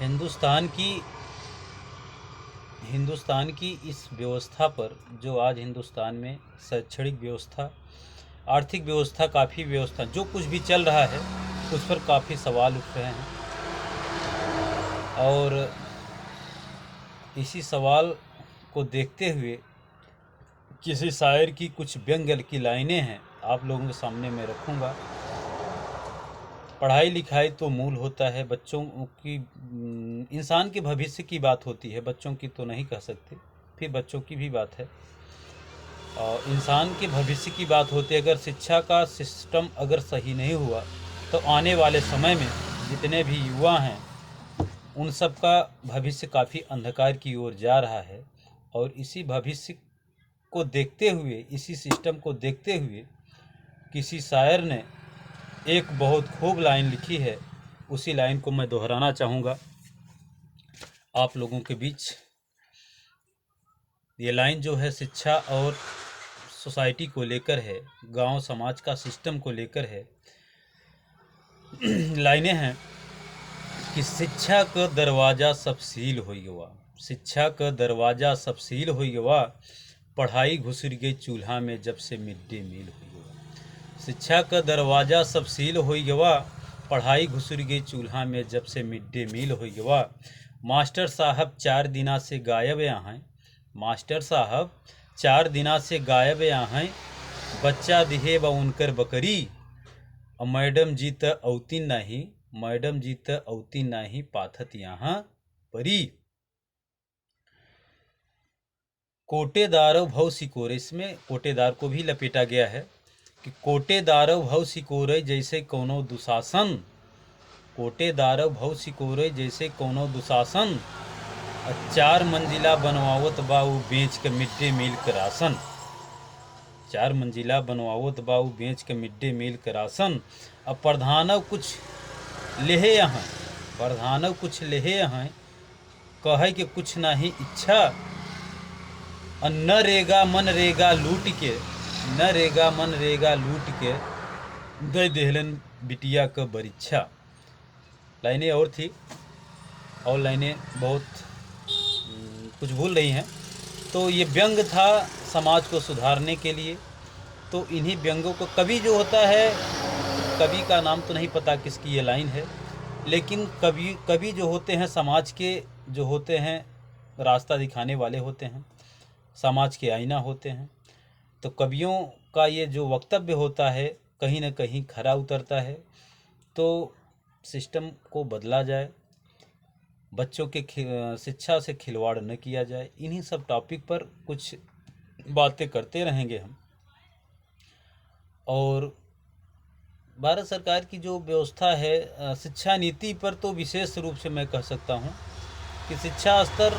हिंदुस्तान की इस व्यवस्था पर, जो आज हिंदुस्तान में शैक्षणिक व्यवस्था, आर्थिक व्यवस्था, काफ़ी व्यवस्था जो कुछ भी चल रहा है उस पर काफ़ी सवाल उठ रहे हैं। और इसी सवाल को देखते हुए किसी शायर की कुछ व्यंग्य की लाइनें हैं, आप लोगों के सामने मैं रखूँगा। पढ़ाई लिखाई तो मूल होता है, बच्चों की इंसान के भविष्य की बात होती है, बच्चों की तो नहीं कह सकते, फिर बच्चों की भी बात है। और इंसान के भविष्य की बात होती है। अगर शिक्षा का सिस्टम अगर सही नहीं हुआ तो आने वाले समय में जितने भी युवा हैं उन सब का भविष्य काफ़ी अंधकार की ओर जा रहा है। और इसी भविष्य को देखते हुए, इसी सिस्टम को देखते हुए किसी शायर ने एक बहुत खूब लाइन लिखी है। उसी लाइन को मैं दोहराना चाहूँगा आप लोगों के बीच। ये लाइन जो है शिक्षा और सोसाइटी को लेकर है, गांव समाज का सिस्टम को लेकर है। लाइनें हैं कि शिक्षा का दरवाज़ा सब सील हो गया, शिक्षा का दरवाज़ा सब सील हो गया, पढ़ाई घुसर गई चूल्हा में जब से मिड डे मील हो गया। शिक्षा का दरवाज़ा सब सील हो गया, पढ़ाई घुसर गई चूल्हा में जब से मिड डे मील हो गया। मास्टर साहब 4 दिना से गायब यहाँ हैं, मास्टर साहब 4 दिना से गायब यहाँ हैं, बच्चा दिहे व उनकर बकरी, मैडम जी त औती नहीं, मैडम जी त औती नहीं, पाथत यहाँ परी। कोटेदारो भव सिकोरे, इसमें कोटेदार को भी लपेटा गया है कि कोटेदारो भव सिकोरे जैसे कोनो दुशासन, कोटेदारो भव सिकोरे जैसे कोनो दुशासन, 4 मंजिला बनवावत बाऊ बेच के मिड डे मील का राशन, 4 मंजिला बनवावत बाऊ बेच के मिड डे मील का राशन। अब प्रधानव कुछ लेहे यहाँ, प्रधानव कुछ लेहे यहाँ, कहे कि कुछ नहीं इच्छा, न रेगा मन रेगा लूट के, न रेगा मन रेगा लूट के, दे देहलन बिटिया का बरीक्षा। लाइनें और थी, और लाइनें बहुत कुछ भूल रही हैं। तो ये व्यंग था समाज को सुधारने के लिए। तो इन्हीं व्यंगों को, कवि जो होता है, कवि का नाम तो नहीं पता किसकी ये लाइन है, लेकिन कवि जो होते हैं समाज के, जो होते हैं रास्ता दिखाने वाले होते हैं, समाज के आईना होते हैं। तो कवियों का ये जो वक्तव्य होता है कहीं ना कहीं खरा उतरता है। तो सिस्टम को बदला जाए, बच्चों के शिक्षा से खिलवाड़ न किया जाए। इन्हीं सब टॉपिक पर कुछ बातें करते रहेंगे हम। और भारत सरकार की जो व्यवस्था है शिक्षा नीति पर, तो विशेष रूप से मैं कह सकता हूँ कि शिक्षा स्तर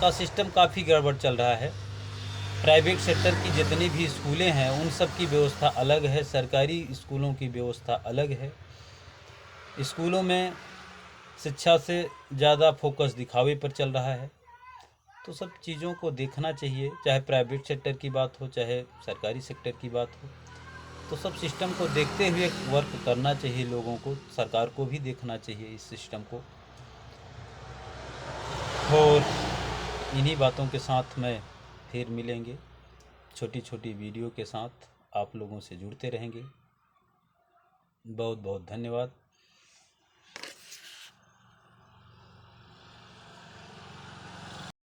का सिस्टम काफ़ी गड़बड़ चल रहा है। प्राइवेट सेक्टर की जितनी भी स्कूलें हैं उन सब की व्यवस्था अलग है, सरकारी स्कूलों की व्यवस्था अलग है। स्कूलों में शिक्षा से ज़्यादा फोकस दिखावे पर चल रहा है। तो सब चीज़ों को देखना चाहिए, चाहे प्राइवेट सेक्टर की बात हो चाहे सरकारी सेक्टर की बात हो। तो सब सिस्टम को देखते हुए वर्क करना चाहिए लोगों को, सरकार को भी देखना चाहिए इस सिस्टम को। और इन्हीं बातों के साथ में फिर मिलेंगे, छोटी छोटी वीडियो के साथ आप लोगों से जुड़ते रहेंगे। बहुत बहुत धन्यवाद।